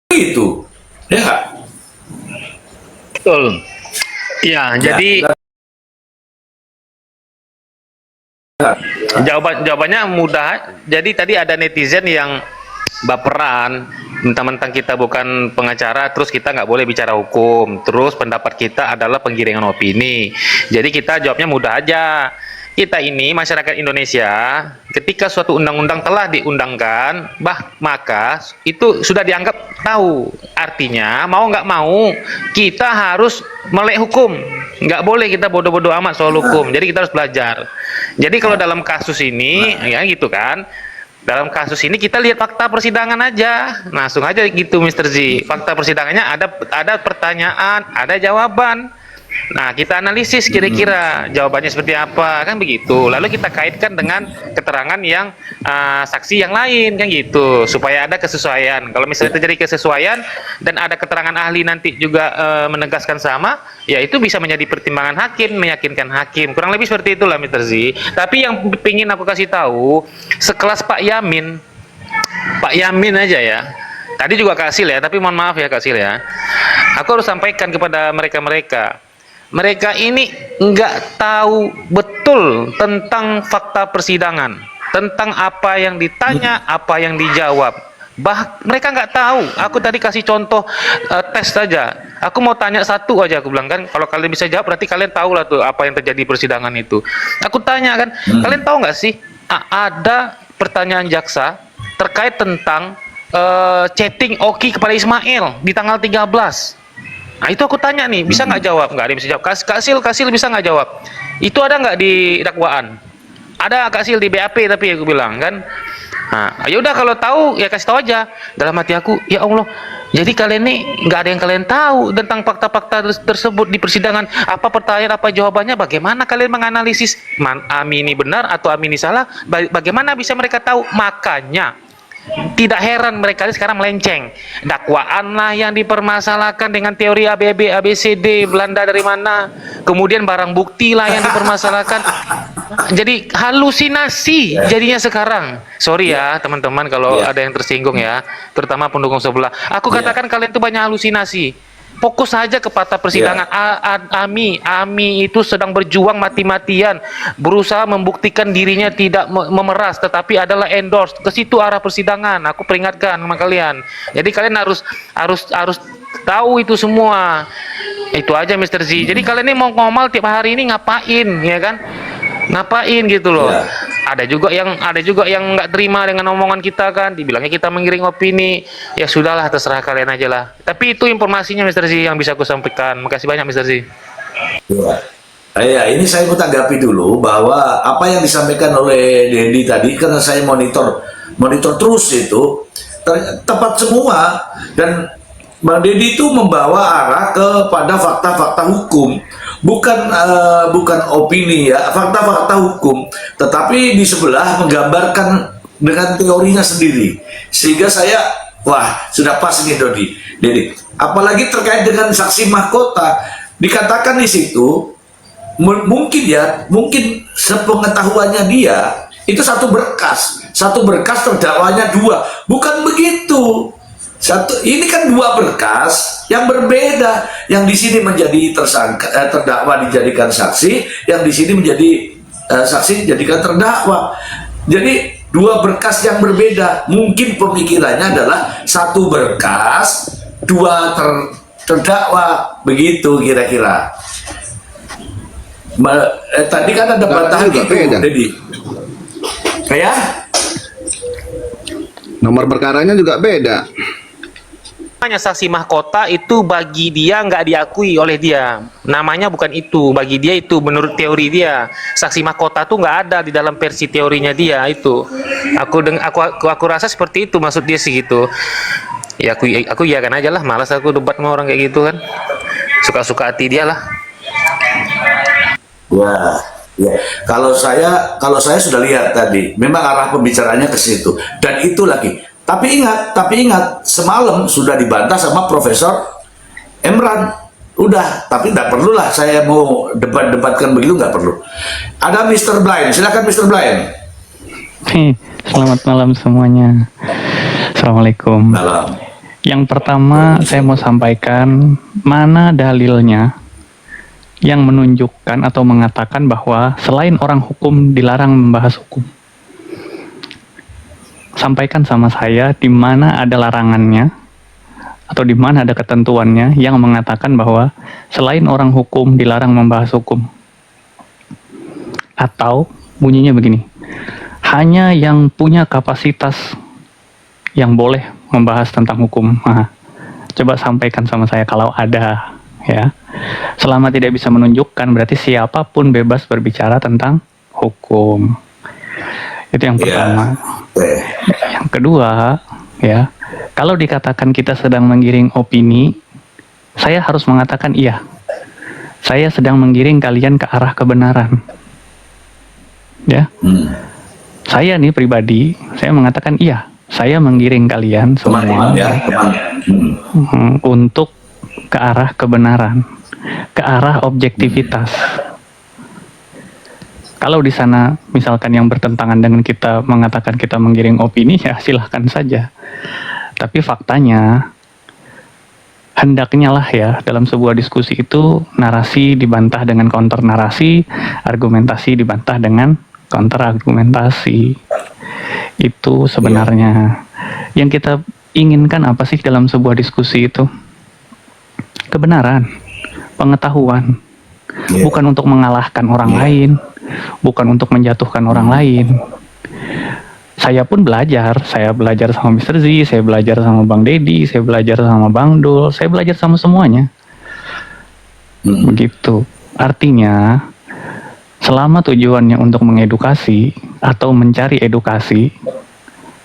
Itu, ya nggak? Betul. Ya, jadi jawabannya mudah. Jadi tadi ada netizen yang baperan, mentang-mentang kita bukan pengacara, terus kita nggak boleh bicara hukum, terus pendapat kita adalah penggiringan opini. Jadi kita jawabnya mudah aja. Kita ini masyarakat Indonesia, ketika suatu undang-undang telah diundangkan, maka itu sudah dianggap tahu. Artinya mau nggak mau kita harus melek hukum. Nggak boleh kita bodoh-bodoh amat soal hukum. Jadi kita harus belajar. Jadi kalau dalam kasus ini, ya gitu kan. Dalam kasus ini kita lihat fakta persidangan aja, langsung aja gitu, Mr. Z. Fakta persidangannya ada pertanyaan, ada jawaban. Nah, kita analisis kira-kira jawabannya seperti apa, kan begitu. Lalu kita kaitkan dengan keterangan yang saksi yang lain, kan gitu, supaya ada kesesuaian. Kalau misalnya terjadi kesesuaian dan ada keterangan ahli nanti juga menegaskan sama, ya itu bisa menjadi pertimbangan hakim, meyakinkan hakim. Kurang lebih seperti itulah, Mr. Z. Tapi yang ingin aku kasih tahu, sekelas Pak Yamin aja ya. Tadi juga Kak Sil ya, tapi mohon maaf ya Kak Sil ya. Aku harus sampaikan kepada mereka-mereka. Mereka ini nggak tahu betul tentang fakta persidangan, tentang apa yang ditanya, apa yang dijawab. Mereka nggak tahu. Aku tadi kasih contoh tes saja. Aku mau tanya satu aja, aku bilang kan, kalau kalian bisa jawab berarti kalian tahu lah tuh apa yang terjadi persidangan itu. Aku tanya kan, kalian tahu nggak sih ada pertanyaan jaksa terkait tentang chatting Oki kepada Ismail di tanggal 13. Nah itu aku tanya nih, bisa nggak jawab? Nggak ada yang bisa jawab. Kak Sil bisa nggak jawab? Itu ada nggak di dakwaan? Ada Kak Sil di BAP, tapi aku bilang kan. Nah, ya udah kalau tahu ya kasih tahu aja. Dalam hati aku, ya Allah, jadi kalian nih nggak ada yang kalian tahu tentang fakta-fakta tersebut di persidangan. Apa pertanyaan, apa jawabannya? Bagaimana kalian menganalisis Ami ini benar atau Ami ini salah? Bagaimana bisa mereka tahu? Makanya tidak heran mereka sekarang melenceng. Dakwaan lah yang dipermasalahkan dengan teori ABB, ABCD, Belanda dari mana. Kemudian barang bukti lah yang dipermasalahkan. Jadi halusinasi jadinya sekarang. Sorry ya teman-teman kalau ada yang tersinggung ya, terutama pendukung sebelah. Aku katakan kalian tuh banyak halusinasi. Fokus saja ke fakta persidangan. Ami itu sedang berjuang mati-matian, berusaha membuktikan dirinya tidak memeras, tetapi adalah endorse. Ke situ arah persidangan. Aku peringatkan sama kalian. Jadi kalian harus tahu itu semua. Itu aja, Mr. Z. Jadi kalian ini mau ngomel tiap hari ini ngapain, ya kan? Ngapain gitu loh. Ada juga yang nggak terima dengan omongan kita kan, dibilangnya kita menggiring opini. Ya sudahlah, terserah kalian aja lah. Tapi itu informasinya, Mr. Z, yang bisa aku sampaikan. Makasih banyak, Mr. Z. Ya, ini saya mau tanggapi dulu bahwa apa yang disampaikan oleh Dedi tadi, karena saya monitor terus itu tepat semua, dan Bang Dedi itu membawa arah kepada fakta-fakta hukum, bukan opini ya, fakta-fakta hukum, tetapi di sebelah menggambarkan dengan teorinya sendiri, sehingga saya sudah pas ini Dedi. Apalagi terkait dengan saksi mahkota, dikatakan di situ mungkin sepengetahuannya dia itu satu berkas terdakwanya dua, bukan begitu. Ini kan dua berkas yang berbeda, yang di sini menjadi terdakwa dijadikan saksi, yang di sini menjadi saksi dijadikan terdakwa. Jadi dua berkas yang berbeda. Mungkin pemikirannya adalah satu berkas dua terdakwa, begitu kira-kira. Tadi kan ada bantahan gitu, jadi nomor perkaranya juga beda. Namanya saksi mahkota itu bagi dia nggak diakui oleh dia. Namanya bukan itu, bagi dia itu menurut teori dia. Saksi mahkota tuh nggak ada di dalam versi teorinya dia itu. Aku rasa seperti itu maksud dia sih gitu. Ya aku iyakan aja lah, malas aku debat sama orang kayak gitu kan. Suka-suka hati dia lah. Ya. Kalau saya sudah lihat tadi, memang arah pembicaranya ke situ, dan itu lagi. Tapi ingat, semalam sudah dibantah sama Profesor Emran. Udah, tapi nggak perlu lah saya mau debatkan begitu, nggak perlu. Ada Mr. Blind, silakan Mr. Blind. Selamat malam semuanya. Assalamualaikum. Malam. Yang pertama, saya mau sampaikan mana dalilnya yang menunjukkan atau mengatakan bahwa selain orang hukum dilarang membahas hukum. Sampaikan sama saya di mana ada larangannya atau di mana ada ketentuannya yang mengatakan bahwa selain orang hukum dilarang membahas hukum. Atau bunyinya begini, hanya yang punya kapasitas yang boleh membahas tentang hukum. Nah, coba sampaikan sama saya kalau ada, ya. Selama tidak bisa menunjukkan, berarti siapapun bebas berbicara tentang hukum. Itu yang pertama. Yang kedua, ya, kalau dikatakan kita sedang menggiring opini, saya harus mengatakan iya. Saya sedang menggiring kalian ke arah kebenaran. Ya. Saya nih pribadi, saya mengatakan iya. Saya menggiring kalian semua untuk ke arah kebenaran, ke arah objektivitas. Kalau di sana misalkan yang bertentangan dengan kita mengatakan kita menggiring opini, ya silahkan saja. Tapi faktanya, hendaknya lah ya dalam sebuah diskusi itu narasi dibantah dengan counter narasi, argumentasi dibantah dengan counter argumentasi. Itu sebenarnya yang kita inginkan apa sih dalam sebuah diskusi itu? Kebenaran, pengetahuan, bukan untuk mengalahkan orang lain, bukan untuk menjatuhkan orang lain. Saya pun belajar, saya belajar sama Mr. Z, saya belajar sama Bang Deddy, saya belajar sama Bang Dul, saya belajar sama semuanya. Begitu. Artinya, selama tujuannya untuk mengedukasi atau mencari edukasi,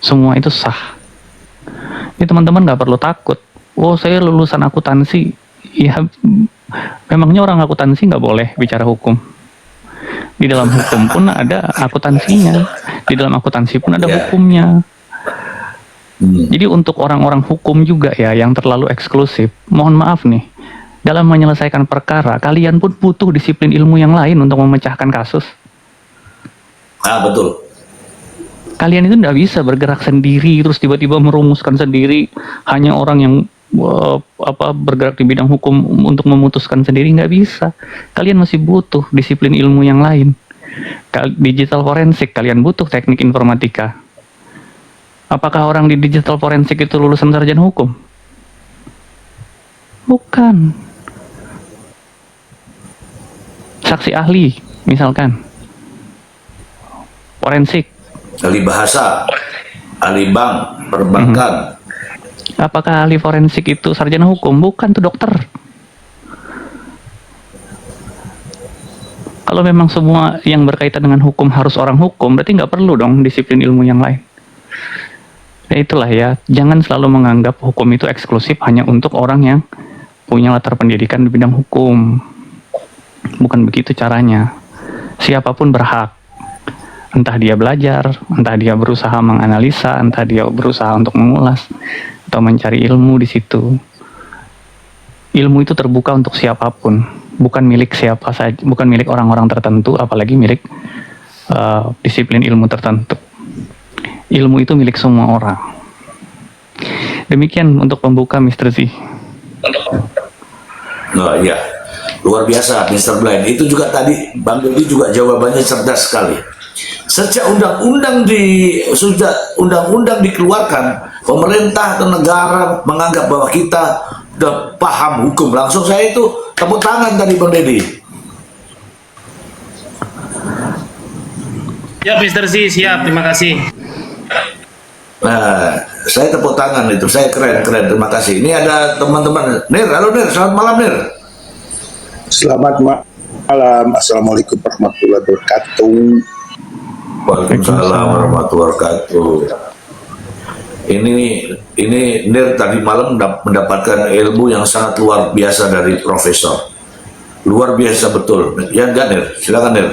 semua itu sah. Ini teman-teman gak perlu takut. Oh, saya lulusan akuntansi. Ya, memangnya orang akuntansi nggak boleh bicara hukum? Di dalam hukum pun ada akuntansinya. Di dalam akuntansi pun ada hukumnya. Jadi untuk orang-orang hukum juga ya yang terlalu eksklusif, mohon maaf nih, dalam menyelesaikan perkara, kalian pun butuh disiplin ilmu yang lain untuk memecahkan kasus. Betul. Kalian itu nggak bisa bergerak sendiri, terus tiba-tiba merumuskan sendiri. Hanya orang yang bergerak di bidang hukum untuk memutuskan sendiri, nggak bisa. Kalian masih butuh disiplin ilmu yang lain. Digital forensik, kalian butuh teknik informatika. Apakah orang di digital forensik itu lulusan sarjana hukum? Bukan. Saksi ahli, misalkan. Forensik. Ahli bahasa, ahli bank, perbankan. Apakah ahli forensik itu sarjana hukum? Bukan, tuh dokter. Kalau memang semua yang berkaitan dengan hukum harus orang hukum, berarti nggak perlu dong disiplin ilmu yang lain. Ya itulah ya, jangan selalu menganggap hukum itu eksklusif hanya untuk orang yang punya latar pendidikan di bidang hukum. Bukan begitu caranya. Siapapun berhak. Entah dia belajar, entah dia berusaha menganalisa, entah dia berusaha untuk mengulas atau mencari ilmu di situ. Ilmu itu terbuka untuk siapapun, bukan milik siapa saja, bukan milik orang-orang tertentu, apalagi milik disiplin ilmu tertentu. Ilmu itu milik semua orang. Demikian untuk pembuka Mr. Z. Nah, iya. Luar biasa Mr. Blind. Itu juga tadi Bang Deddy juga jawabannya cerdas sekali. Sejak undang-undang dikeluarkan, pemerintah atau negara menganggap bahwa kita udah paham hukum. Langsung saya itu tepuk tangan tadi Bang Deddy. Ya, Mr. Z, siap. Terima kasih. Nah, saya tepuk tangan itu. Saya keren. Terima kasih. Ini ada teman-teman. Nir, halo Nir. Selamat malam Nir. Selamat malam. Assalamualaikum warahmatullahi wabarakatuh. Waalaikumsalam warahmatullahi wabarakatuh. Ini Nir tadi malam mendapatkan ilmu yang sangat luar biasa dari Profesor. Luar biasa betul. Ya enggak Nir? Silakan Nir.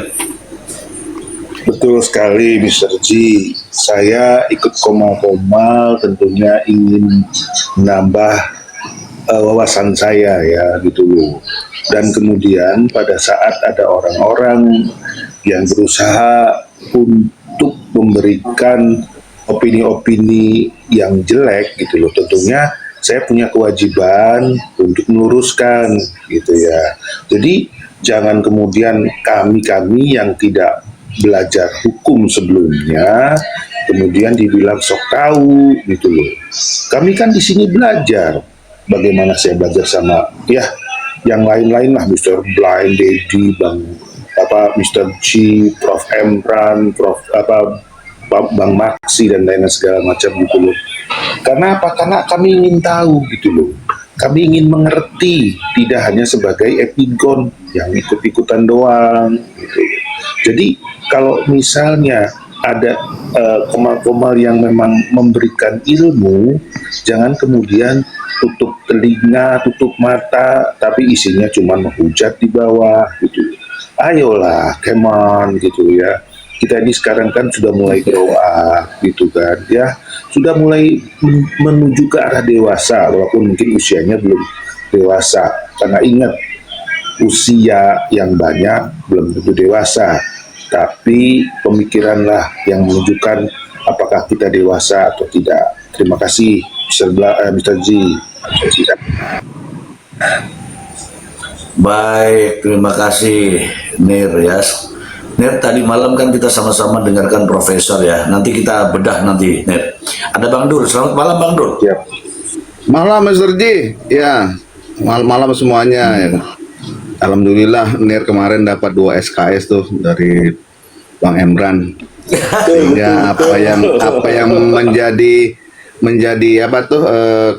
Betul sekali Mr. G. Saya ikut Komal tentunya ingin menambah wawasan saya ya gitu loh. Dan kemudian pada saat ada orang-orang yang berusaha untuk memberikan opini-opini yang jelek gitu loh, tentunya saya punya kewajiban untuk meluruskan gitu ya. Jadi jangan kemudian kami yang tidak belajar hukum sebelumnya kemudian dibilang sok tahu gitu loh. Kami kan di sini belajar. Bagaimana saya belajar sama ya yang lain-lain lah, Mr. Blind, Dedi, Mr. G, Prof. Emran, Bang Maksi dan lain-lain segala macam gitu loh. Karena apa? Karena kami ingin tahu gitu loh. Kami ingin mengerti, tidak hanya sebagai epigon yang ikut-ikutan doang gitu. Jadi kalau misalnya ada komal-komal yang memang memberikan ilmu, jangan kemudian tutup telinga, tutup mata, tapi isinya cuma menghujat di bawah gitu. Ayolah, come on gitu ya. Kita ini sekarang kan sudah mulai grow up gitu kan ya. Sudah mulai menuju ke arah dewasa, walaupun mungkin usianya belum dewasa. Karena ingat, usia yang banyak belum tentu dewasa. Tapi pemikiranlah yang menunjukkan apakah kita dewasa atau tidak. Terima kasih, Mr. G. Baik, terima kasih Nir ya. Nir, tadi malam kan kita sama-sama dengarkan Profesor ya. Nanti kita bedah nanti, Nir. Ada Bang Dur. Selamat malam Bang Dur. Siap. Malam Mr. G, ya malam semuanya ya. Alhamdulillah Nir kemarin dapat 2 SKS tuh dari Bang Emran. Sehingga apa yang menjadi apa tuh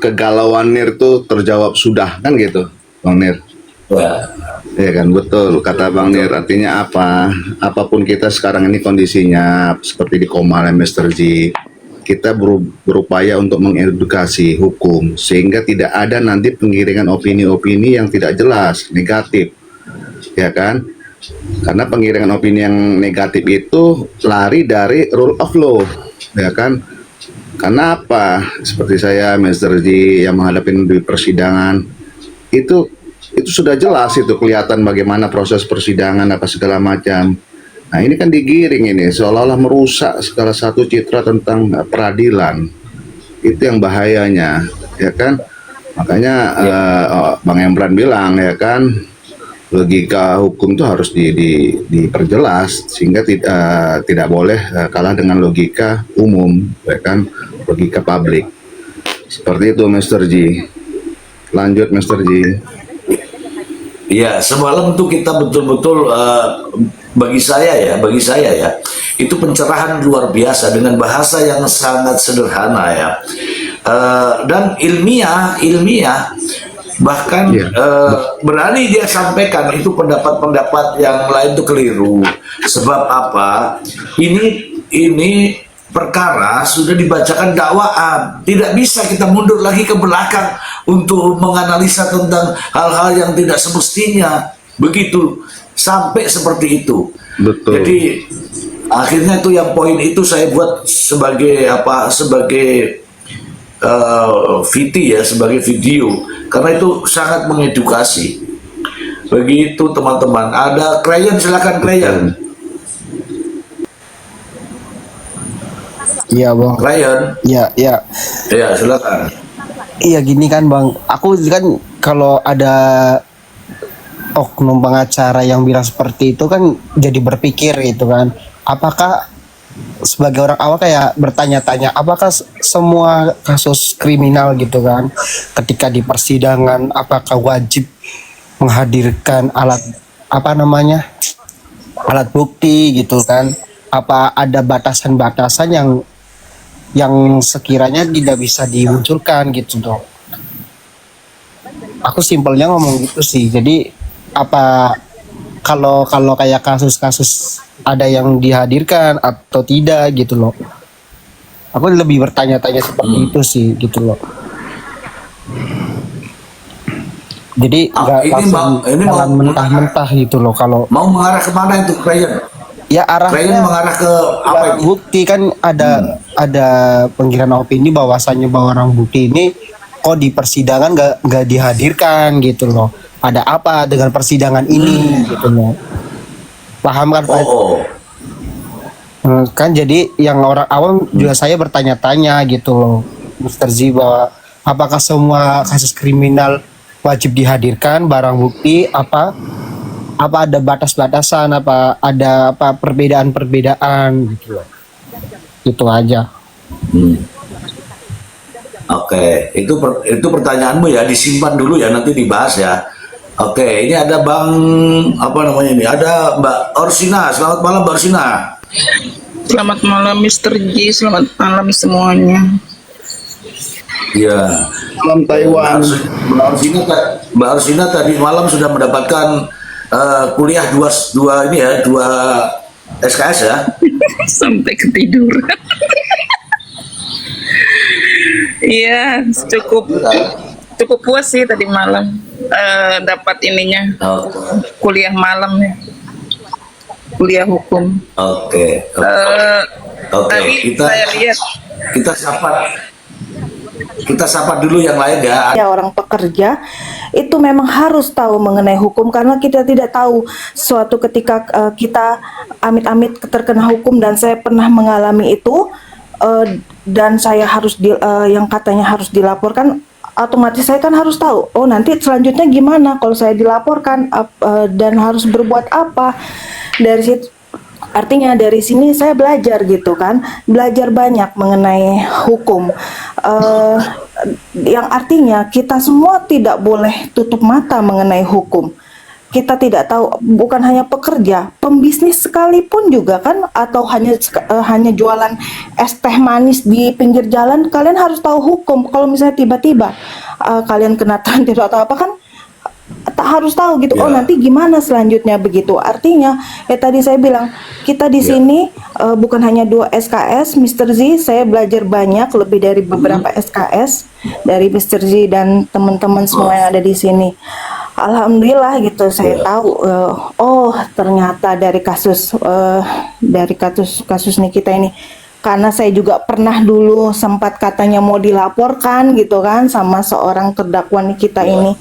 kegalauan Nir tuh terjawab sudah kan gitu, Bang Nir. Ya. Ya kan, betul kata Bang Nir. Artinya apa? Apapun kita sekarang ini kondisinya seperti di Komal Mr. G, kita berupaya untuk mengedukasi hukum sehingga tidak ada nanti penggiringan opini-opini yang tidak jelas, negatif, ya kan? Karena penggiringan opini yang negatif itu lari dari rule of law, ya kan? Karena apa? Seperti saya, Mr. G, yang menghadapi di persidangan itu sudah jelas, itu kelihatan bagaimana proses persidangan apa segala macam. Nah ini kan digiring ini seolah-olah merusak segala satu citra tentang peradilan. Itu yang bahayanya, ya kan? Makanya Bang Emran bilang ya kan, logika hukum itu harus diperjelas sehingga tidak boleh kalah dengan logika umum, ya kan? Logika publik. Seperti itu Mr. G. Lanjut Mr. G. Ya, semalam tuh kita betul-betul bagi saya ya, itu pencerahan luar biasa dengan bahasa yang sangat sederhana ya, dan ilmiah, bahkan berani dia sampaikan itu pendapat-pendapat yang lain itu keliru. Sebab apa? Ini perkara sudah dibacakan dakwaan, tidak bisa kita mundur lagi ke belakang untuk menganalisa tentang hal-hal yang tidak semestinya begitu sampai seperti itu. Betul. Jadi akhirnya itu yang poin itu saya buat sebagai VT ya, sebagai video, karena itu sangat mengedukasi. Begitu teman-teman. Ada klien, silakan klien. Iya bang. Klien. Iya. Ya silakan. Iya gini kan bang. Aku kan kalau ada oknum pengacara yang bilang seperti itu kan jadi berpikir gitu kan. Apakah sebagai orang awal kayak bertanya-tanya, apakah semua kasus kriminal gitu kan, ketika di persidangan apakah wajib menghadirkan alat bukti gitu kan? Apa ada batasan-batasan yang sekiranya tidak bisa dimunculkan gitu dong. Aku simpelnya ngomong gitu sih. Jadi apa kalau kayak kasus-kasus ada yang dihadirkan atau tidak gitu loh. Aku lebih bertanya-tanya seperti itu sih gitu loh. Jadi nggak langsung jalan mentah-mentah gitu loh kalau mau mengarah kemana itu klien? Ya Klien arahnya mengarah ke apa itu? bukti kan ada penggiringan opini bahwasannya bahwa orang bukti ini kok di persidangan nggak dihadirkan gitu loh. Ada apa dengan persidangan ini gitu loh. Paham kan Pak? Kan jadi yang orang awam juga saya bertanya-tanya gitu loh, Mr. Z, bahwa Apakah semua kasus kriminal wajib dihadirkan barang bukti? Apa ada batas-batasan? Apa ada perbedaan-perbedaan gitu loh. Itu aja. Oke, itu pertanyaanmu ya, disimpan dulu ya, nanti dibahas ya. Oke, ini ada Bang apa namanya ini? Ada Mbak Orsina. Selamat malam Mbak Orsina. Selamat malam Mr. J, selamat malam semuanya. Iya. Malam Taiwan. Mbak Orsina tadi malam sudah mendapatkan kuliah dua ini ya, 2 SKS ya. Sampai ketiduran. Iya, cukup puas sih tadi malam dapat ininya kuliah malam ya, kuliah hukum. Oke. Tadi saya lihat kita sapa dulu yang lain ya. Ya, orang pekerja itu memang harus tahu mengenai hukum, karena kita tidak tahu suatu ketika kita amit-amit terkena hukum, dan saya pernah mengalami itu, dan saya harus yang katanya harus dilaporkan, otomatis saya kan harus tahu, oh nanti selanjutnya gimana kalau saya dilaporkan, dan harus berbuat apa. Dari situ, artinya dari sini saya belajar gitu kan, belajar banyak mengenai hukum, yang artinya kita semua tidak boleh tutup mata mengenai hukum. Kita tidak tahu, bukan hanya pekerja, pembisnis sekalipun juga kan, atau hanya jualan es teh manis di pinggir jalan, kalian harus tahu hukum. Kalau misalnya tiba-tiba kalian kena trantir atau apa kan, harus tahu gitu. Oh nanti gimana selanjutnya begitu. Artinya ya tadi saya bilang, kita di sini bukan hanya 2 SKS Mr. Z, saya belajar banyak, lebih dari beberapa SKS dari Mr. Z dan teman-teman semua yang ada di sini. Alhamdulillah gitu, saya tahu oh ternyata dari kasus Nikita ini, karena saya juga pernah dulu sempat katanya mau dilaporkan gitu kan sama seorang terdakwa Nikita ini,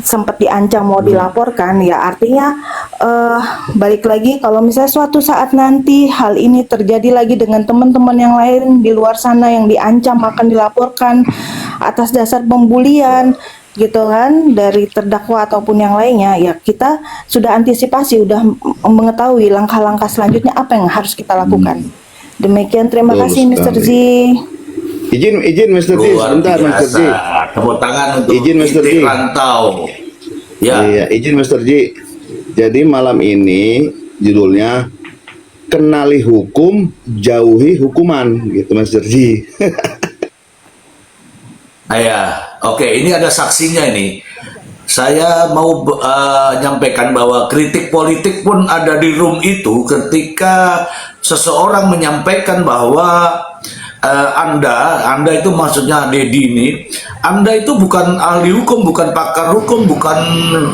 sempat diancam mau dilaporkan. Ya artinya balik lagi, kalau misalnya suatu saat nanti hal ini terjadi lagi dengan teman-teman yang lain di luar sana yang diancam akan dilaporkan atas dasar pembulian gitu kan, dari terdakwa ataupun yang lainnya, ya kita sudah antisipasi, sudah mengetahui langkah-langkah selanjutnya apa yang harus kita lakukan. Demikian, terima kasih Mr. Z. Izin Mr. Z, sebentar Mr. Z. Tepuk tangan untuk Izin Mr. Z. Rantau. Ya. Iya, izin Mr. Z. Jadi malam ini judulnya kenali hukum, jauhi hukuman, gitu Mr. Z. Oke, ini ada saksinya ini. Saya mau nyampaikan bahwa kritik politik pun ada di room itu ketika seseorang menyampaikan bahwa Anda itu maksudnya Dedi ini, Anda itu bukan ahli hukum, bukan pakar hukum, bukan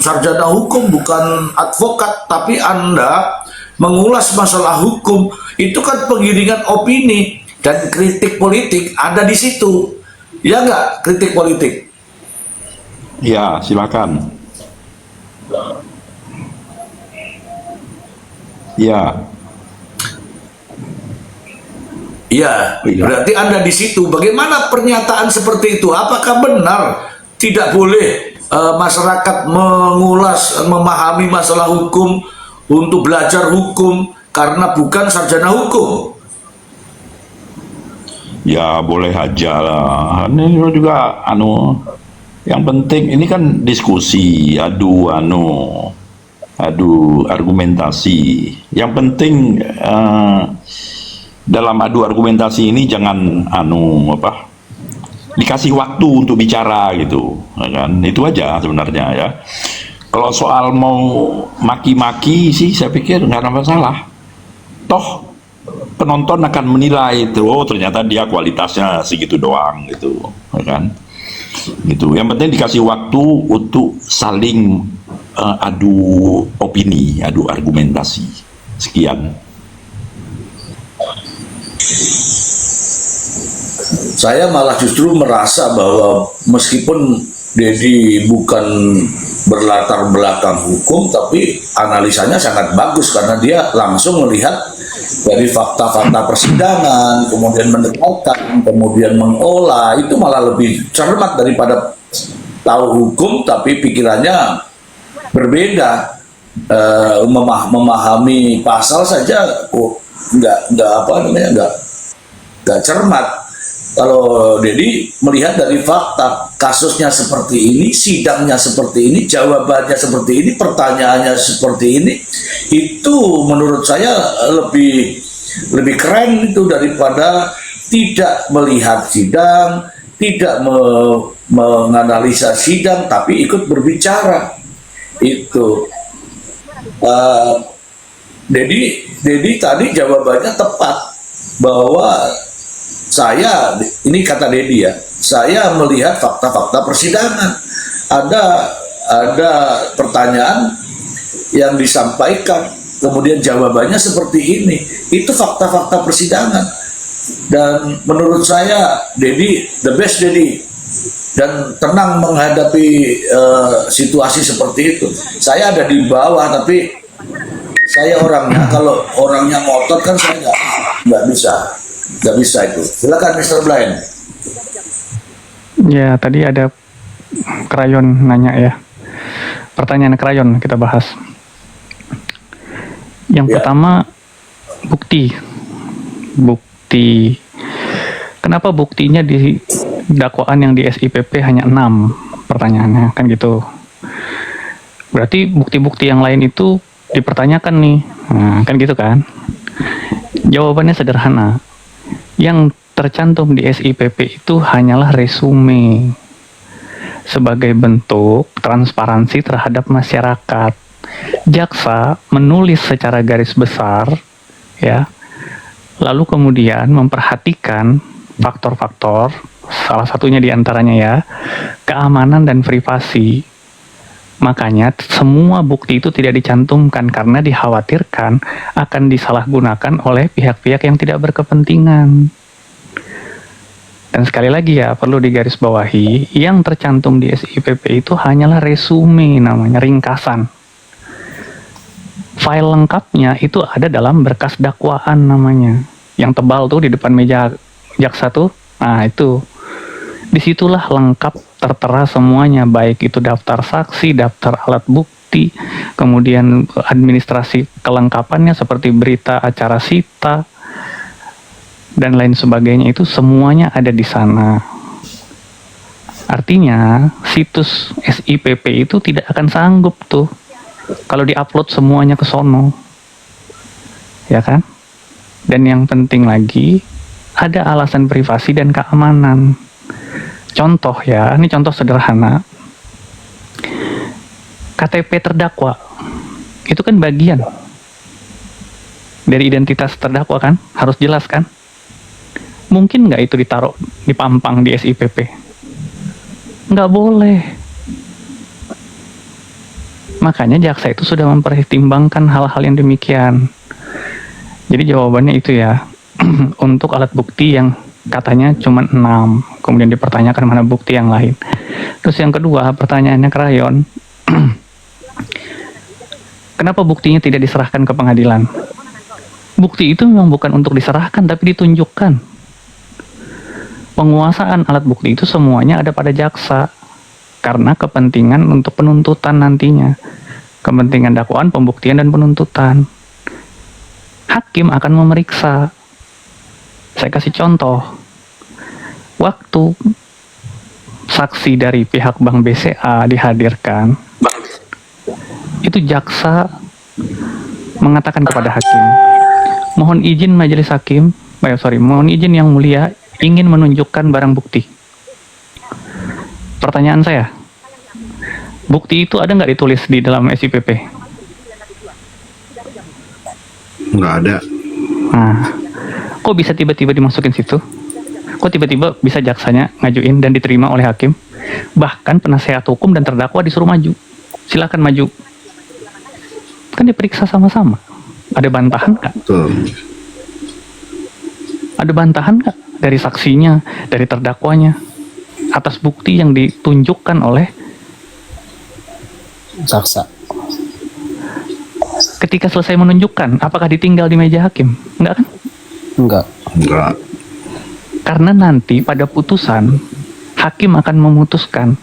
sarjana hukum, bukan advokat, tapi Anda mengulas masalah hukum. Itu kan penggiringan opini, dan kritik politik ada di situ. Ya nggak, kritik politik? Ya, silakan. Ya. Iya, berarti Anda di situ. Bagaimana pernyataan seperti itu? Apakah benar tidak boleh masyarakat mengulas, memahami masalah hukum untuk belajar hukum karena bukan sarjana hukum? Ya boleh aja lah. Ini juga yang penting ini kan diskusi, adu argumentasi. Yang penting dalam adu argumentasi ini jangan dikasih waktu untuk bicara gitu, kan? Itu aja sebenarnya ya. Kalau soal mau maki-maki sih saya pikir nggak ada masalah. Toh penonton akan menilai itu, oh ternyata dia kualitasnya segitu doang gitu, kan? Gitu. Yang penting dikasih waktu untuk saling adu opini, adu argumentasi. Sekian. Saya malah justru merasa bahwa meskipun Dedi bukan berlatar belakang hukum, tapi analisanya sangat bagus karena dia langsung melihat dari fakta-fakta persidangan, kemudian mendekatkan, kemudian mengolah, itu malah lebih cermat daripada tahu hukum tapi pikirannya berbeda. Memahami pasal saja nggak cermat. Kalau Dedi melihat dari fakta, kasusnya seperti ini, sidangnya seperti ini, jawabannya seperti ini, pertanyaannya seperti ini, itu menurut saya lebih keren itu daripada tidak melihat sidang, tidak menganalisa sidang, tapi ikut berbicara. Itu Dedi tadi jawabannya tepat bahwa saya, ini kata Dedi ya, saya melihat fakta-fakta persidangan. Ada pertanyaan yang disampaikan, kemudian jawabannya seperti ini. Itu fakta-fakta persidangan. Dan menurut saya Dedi the best, Dedi, dan tenang menghadapi situasi seperti itu. Saya ada di bawah, tapi saya orangnya, kalau orangnya ngotot kan saya nggak bisa itu. Silakan Mr. Blind. Ya, tadi ada Krayon nanya ya. Pertanyaan Krayon kita bahas. Yang pertama, bukti. Kenapa buktinya di dakwaan yang di SIPP hanya 6? Pertanyaannya kan gitu. Berarti bukti-bukti yang lain itu dipertanyakan nih. Nah, kan gitu kan? Jawabannya sederhana. Yang tercantum di SIPP itu hanyalah resume sebagai bentuk transparansi terhadap masyarakat. Jaksa menulis secara garis besar, ya, lalu kemudian memperhatikan faktor-faktor, salah satunya diantaranya ya, keamanan dan privasi. Makanya semua bukti itu tidak dicantumkan karena dikhawatirkan akan disalahgunakan oleh pihak-pihak yang tidak berkepentingan. Dan sekali lagi ya, perlu digarisbawahi, yang tercantum di SIPP itu hanyalah resume, namanya ringkasan. File lengkapnya itu ada dalam berkas dakwaan namanya. Yang tebal tuh di depan meja jaksa tuh, nah itu. Disitulah lengkap tertera semuanya, baik itu daftar saksi, daftar alat bukti, kemudian administrasi kelengkapannya seperti berita acara sita, dan lain sebagainya, itu semuanya ada di sana. Artinya situs SIPP itu tidak akan sanggup tuh kalau diupload semuanya ke sono, ya kan? Dan yang penting lagi, ada alasan privasi dan keamanan. Contoh ya, ini contoh sederhana. KTP terdakwa itu kan bagian dari identitas terdakwa kan, harus jelas kan? Mungkin nggak itu ditaruh, dipampang di SIPP? Nggak boleh. Makanya jaksa itu sudah mempertimbangkan hal-hal yang demikian. Jadi jawabannya itu ya, untuk alat bukti yang katanya cuma 6, kemudian dipertanyakan mana bukti yang lain. Terus yang kedua, pertanyaannya Krayon, kenapa buktinya tidak diserahkan ke pengadilan? Bukti itu memang bukan untuk diserahkan, tapi ditunjukkan. Penguasaan alat bukti itu semuanya ada pada jaksa, karena kepentingan untuk penuntutan nantinya. Kepentingan dakwaan, pembuktian, dan penuntutan. Hakim akan memeriksa. Saya kasih contoh, waktu saksi dari pihak Bank BCA dihadirkan, itu jaksa mengatakan kepada hakim, mohon izin majelis hakim, mohon izin yang mulia, ingin menunjukkan barang bukti. Pertanyaan saya, bukti itu ada nggak ditulis di dalam SIPP? Nggak ada. Nah, kok bisa tiba-tiba dimasukin situ? Kok tiba-tiba bisa jaksanya ngajuin dan diterima oleh hakim? Bahkan penasehat hukum dan terdakwa disuruh maju. Silakan maju. Kan diperiksa sama-sama. Ada bantahan nggak? Betul. Ada bantahan nggak dari saksinya, dari terdakwanya? atas bukti yang ditunjukkan oleh jaksa. ketika selesai menunjukkan, apakah ditinggal di meja hakim? Enggak kan? Enggak. Enggak. Karena nanti pada putusan hakim akan memutuskan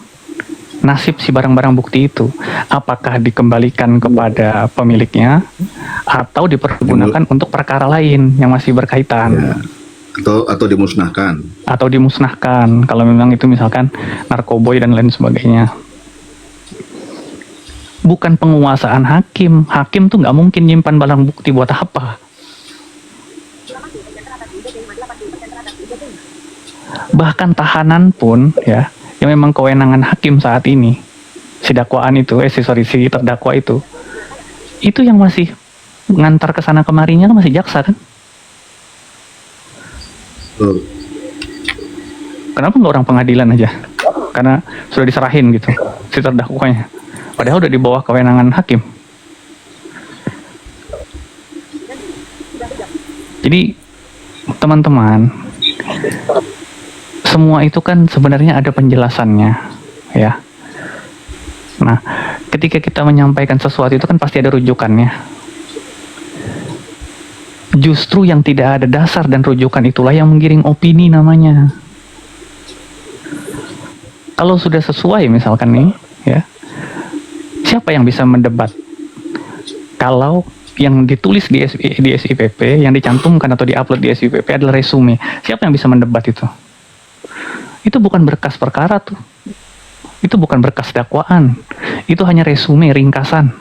nasib si barang-barang bukti itu, apakah dikembalikan kepada pemiliknya atau dipergunakan untuk perkara lain yang masih berkaitan. Ya. Atau dimusnahkan. Atau dimusnahkan kalau memang itu misalkan narkoboy dan lain sebagainya. Bukan penguasaan hakim. Hakim tuh nggak mungkin nyimpan barang bukti buat apa. Bahkan tahanan pun ya, yang memang kewenangan hakim saat ini, si dakwaan itu, si terdakwa itu yang masih ngantar ke sana kemarinya kan masih jaksa kan? Kenapa nggak orang pengadilan aja? Karena sudah diserahin gitu si terdakwanya. Padahal udah di bawah kewenangan hakim. Jadi teman-teman, semua itu kan sebenarnya ada penjelasannya, ya. Nah, ketika kita menyampaikan sesuatu itu kan pasti ada rujukannya. Justru yang tidak ada dasar dan rujukan itulah yang menggiring opini namanya. Kalau sudah sesuai misalkan nih, ya, siapa yang bisa mendebat? Kalau yang ditulis di SIPP, yang dicantumkan atau diupload di SIPP adalah resume, siapa yang bisa mendebat itu? Itu bukan berkas perkara tuh. Itu bukan berkas dakwaan. Itu hanya resume, ringkasan.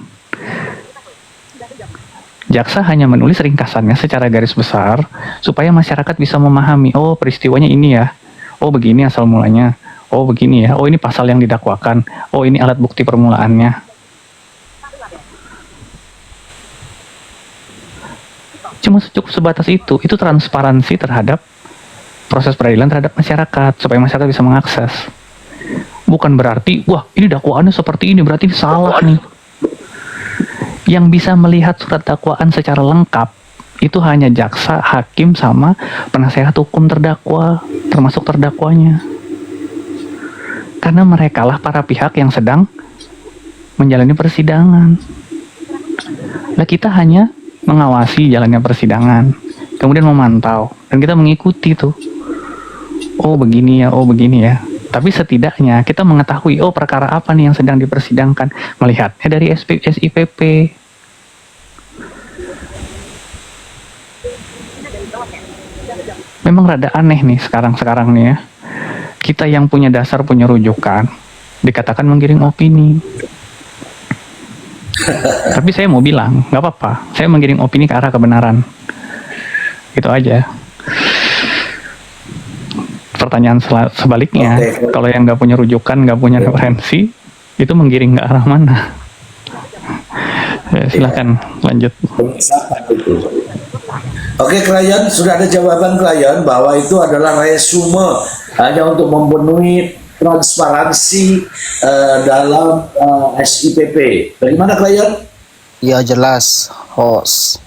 Jaksa hanya menulis ringkasannya secara garis besar supaya masyarakat bisa memahami, oh peristiwanya ini ya, oh begini asal mulanya, oh begini ya, oh ini pasal yang didakwakan, oh ini alat bukti permulaannya. Cuma cukup sebatas itu transparansi terhadap proses peradilan terhadap masyarakat, supaya masyarakat bisa mengakses. Bukan berarti, wah ini dakwaannya seperti ini, berarti ini salah nih. Yang bisa melihat surat dakwaan secara lengkap itu hanya jaksa, hakim, sama penasehat hukum terdakwa, termasuk terdakwanya. Karena merekalah para pihak yang sedang menjalani persidangan. Nah, kita hanya mengawasi jalannya persidangan, kemudian memantau, dan kita mengikuti tuh. Oh begini ya, oh begini ya. Tapi setidaknya kita mengetahui, oh perkara apa nih yang sedang dipersidangkan, melihatnya dari SIPP. Memang rada aneh nih sekarang nih ya. Kita yang punya dasar, punya rujukan, dikatakan menggiring opini. Tapi saya mau bilang, nggak apa-apa, saya menggiring opini ke arah kebenaran. Itu aja. Pertanyaan sebaliknya, kalau yang nggak punya rujukan, nggak punya referensi, itu menggiring ke arah mana? Ya, silakan lanjut. Oke, klien, sudah ada jawaban klien bahwa itu adalah resume hanya untuk memenuhi transparansi dalam SIPP. Bagaimana klien? Ya jelas, host.